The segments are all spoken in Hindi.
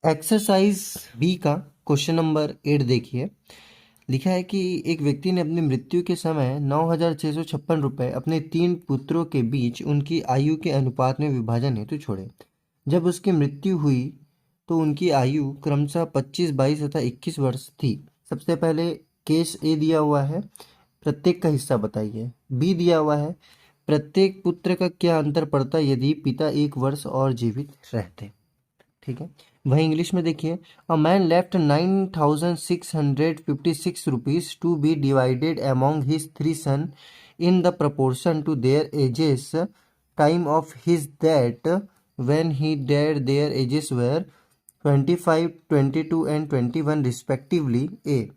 एक्सरसाइज बी का क्वेश्चन नंबर 8 देखिए। लिखा है कि एक व्यक्ति ने अपनी मृत्यु के समय 9,656 रुपये अपने 3 पुत्रों के बीच उनकी आयु के अनुपात में विभाजन हेतु छोड़े। जब उसकी मृत्यु हुई तो उनकी आयु क्रमशः 25, 22 तथा 21 वर्ष थी। सबसे पहले केस ए दिया हुआ है, प्रत्येक का हिस्सा बताइए। बी दिया हुआ है, प्रत्येक पुत्र का क्या अंतर पड़ता यदि पिता 1 वर्ष और जीवित रहते। ठीक है, वही इंग्लिश में देखिए। A man left 9,656 rupees to be divided among his 3 son in the proportion to their ages, time of his death when he died their ages were 25, 22 and 21 respectively. A.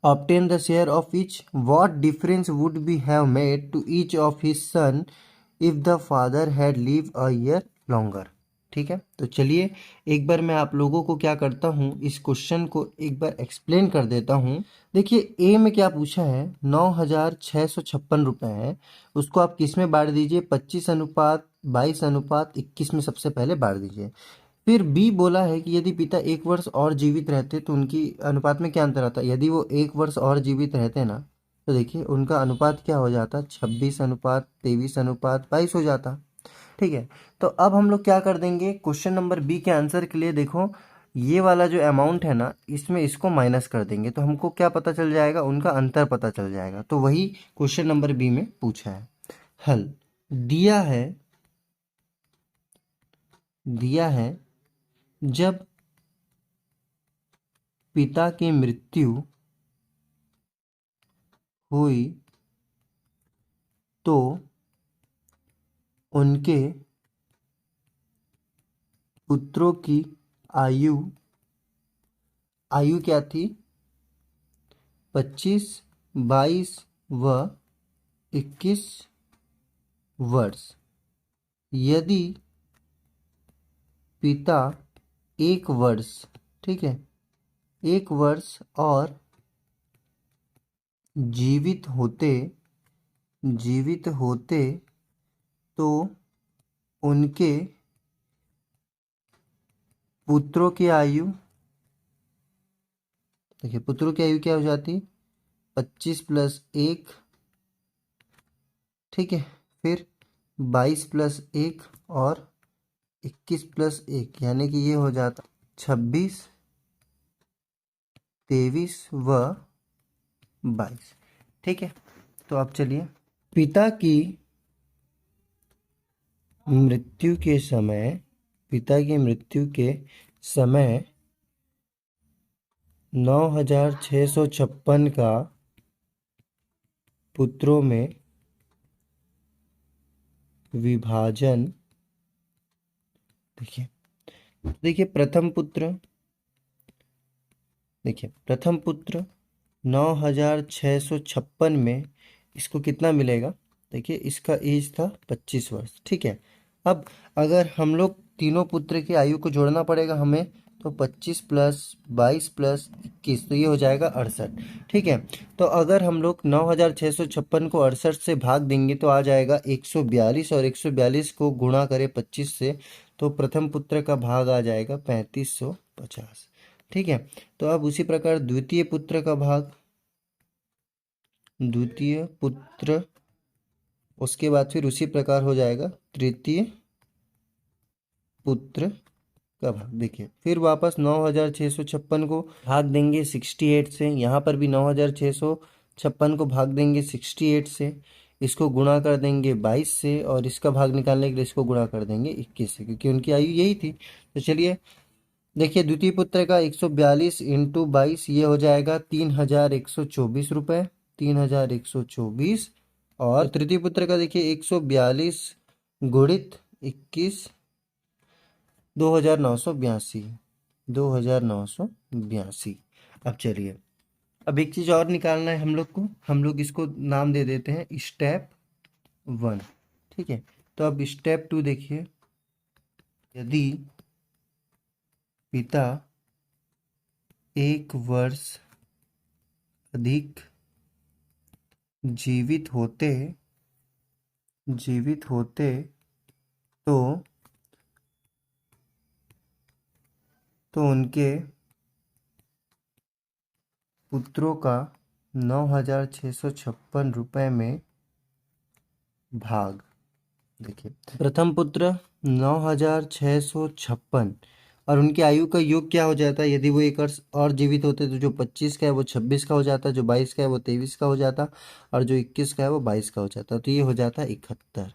Obtain the share of each. What difference would be have made to each of his son if the father had lived a year longer? ठीक है, तो चलिए एक बार मैं आप लोगों को क्या करता हूँ, इस क्वेश्चन को एक बार एक्सप्लेन कर देता हूँ। देखिए ए में क्या पूछा है, 9,656 रुपये है, उसको आप किस में बांट दीजिए, 25 अनुपात 22 अनुपात 21 में सबसे पहले बांट दीजिए। फिर बी बोला है कि यदि पिता 1 वर्ष और जीवित रहते तो उनकी अनुपात में क्या अंतर आता। यदि वो 1 वर्ष और जीवित रहते ना, तो देखिए उनका अनुपात क्या हो जाता, 26 अनुपात 23 अनुपात 22 हो जाता। ठीक है, तो अब हम लोग क्या कर देंगे, क्वेश्चन नंबर बी के आंसर के लिए देखो ये वाला जो अमाउंट है ना, इसमें इसको माइनस कर देंगे तो हमको क्या पता चल जाएगा, उनका अंतर पता चल जाएगा। तो वही क्वेश्चन नंबर बी में पूछा है। हल दिया है जब पिता की मृत्यु हुई तो उनके पुत्रों की आयु क्या थी, 25, 22 व 21 वर्ष। यदि पिता 1 वर्ष, ठीक है, 1 वर्ष और जीवित होते तो उनके पुत्रों की आयु, देखिए पुत्रों की आयु क्या हो जाती, 25 + 1, ठीक है, फिर 22 + 1 और 21 + 1, यानी कि ये हो जाता 26, 23 व 22। ठीक है, तो अब चलिए पिता की मृत्यु के समय 9,656 का पुत्रों में विभाजन। देखिए प्रथम पुत्र 9,656 में इसको कितना मिलेगा, देखिए इसका एज था 25 वर्ष। ठीक है, अब अगर हम लोग तीनों पुत्र की आयु को जोड़ना पड़ेगा हमें, तो 25 + 22 + 21, तो ये हो जाएगा 68। ठीक है, तो अगर हम लोग 9,656 को 68 से भाग देंगे तो आ जाएगा 142, और 142 को गुणा करें 25 से तो प्रथम पुत्र का भाग आ जाएगा 3550। ठीक है, तो अब उसी प्रकार द्वितीय पुत्र का भाग, द्वितीय पुत्र, उसके बाद फिर उसी प्रकार हो जाएगा तृतीय पुत्र का भाग। देखिए फिर वापस 9,656 को भाग देंगे 68 से, यहाँ पर भी 9,656 को भाग देंगे 68 से, इसको गुणा कर देंगे 22 से, और इसका भाग निकालने के लिए इसको गुणा कर देंगे 21 से, क्योंकि उनकी आयु यही थी। तो चलिए देखिए द्वितीय पुत्र का 142 × 22, ये हो जाएगा 3,124 रुपये, 3,124। और तृतीय पुत्र का देखिए 142 × 21, 2,982, 2,982। अब चलिए अब एक चीज़ और निकालना है हम लोग को, हम लोग इसको नाम दे देते हैं स्टेप 1। ठीक है, तो अब स्टेप 2 देखिए। यदि पिता 1 वर्ष अधिक जीवित होते तो तो उनके पुत्रों का 9,656 रुपये में भाग। देखिए प्रथम पुत्र 9,656 और उनकी आयु का योग क्या हो जाता है, यदि वो एक वर्ष और जीवित होते तो जो 25 का है वो 26 का हो जाता, जो 22 का है वो 23 का हो जाता, और जो 21 का है वो 22 का हो जाता, तो ये हो जाता है 71।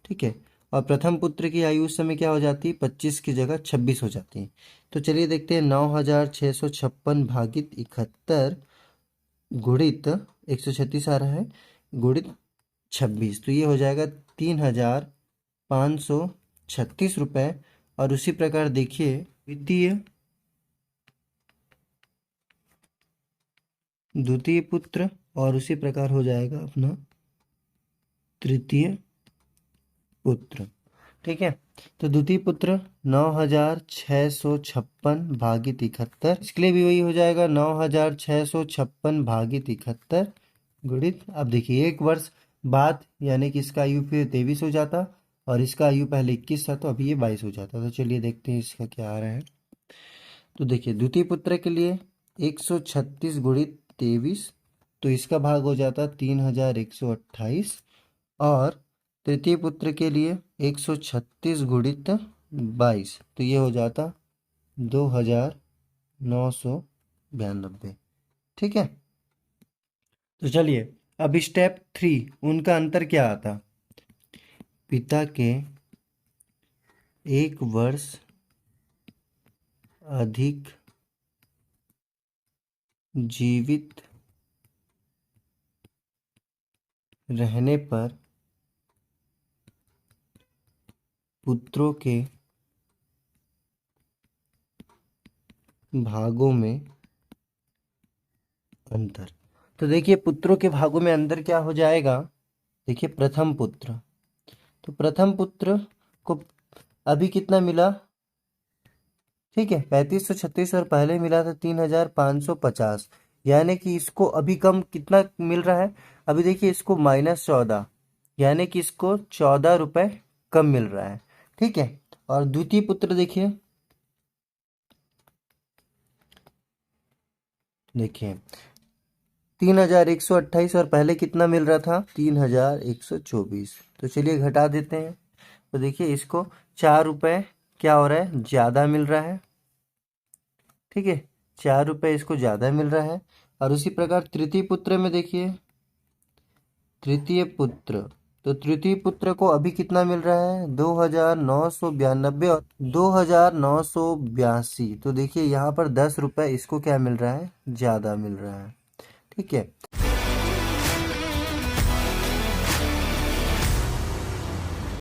ठीक है, और प्रथम पुत्र की आयु उस समय क्या हो जाती है, 25 की जगह 26 हो जाती है। तो चलिए देखते हैं 9,656 भागित 71 गुणित 136 आ रहा है, गुणित 26, तो ये हो जाएगा 3,536 रुपये। और उसी प्रकार देखिए द्वितीय पुत्र, और उसी प्रकार हो जाएगा अपना तृतीय पुत्र। ठीक है, तो द्वितीय पुत्र 9,656 भागित 71, इसके लिए भी वही हो जाएगा 9,656 भागित 71 गुणित, अब देखिए एक वर्ष बाद यानी कि इसका आयु फिर 23 हो जाता और इसका आयु पहले 21 था, तो अभी ये 22 हो जाता। तो चलिए देखते हैं इसका क्या आ रहा है। तो देखिए द्वितीय पुत्र के लिए 136 गुणित 23, तो इसका भाग हो जाता 3,128, और तृतीय पुत्र के लिए 136 गुणित 22, तो ये हो जाता 2,992। ठीक है, तो चलिए अब स्टेप 3, उनका अंतर क्या आता। पिता के एक वर्ष अधिक जीवित रहने पर पुत्रों के भागों में अंतर। तो देखिए पुत्रों के भागों में अंतर क्या हो जाएगा। देखिए प्रथम पुत्र, तो प्रथम पुत्र को अभी कितना मिला, ठीक है 3536, और पहले मिला था 3,550, यानी कि इसको अभी कम कितना मिल रहा है। अभी देखिए इसको -14, यानी कि इसको 14 रुपये कम मिल रहा है। ठीक है, और द्वितीय पुत्र देखिए, देखिए 3,128 और पहले कितना मिल रहा था 3,124, तो चलिए घटा देते हैं। तो देखिए इसको 4 रुपये क्या हो रहा है, ज़्यादा मिल रहा है। ठीक है, 4 रुपये इसको ज़्यादा मिल रहा है। और उसी प्रकार तृतीय पुत्र में देखिए, तृतीय पुत्र, तो तृतीय पुत्र को अभी कितना मिल रहा है 2,992 और 2,982, तो देखिए यहाँ पर 10 रुपये इसको क्या मिल रहा है, ज़्यादा मिल रहा है। ठीक है।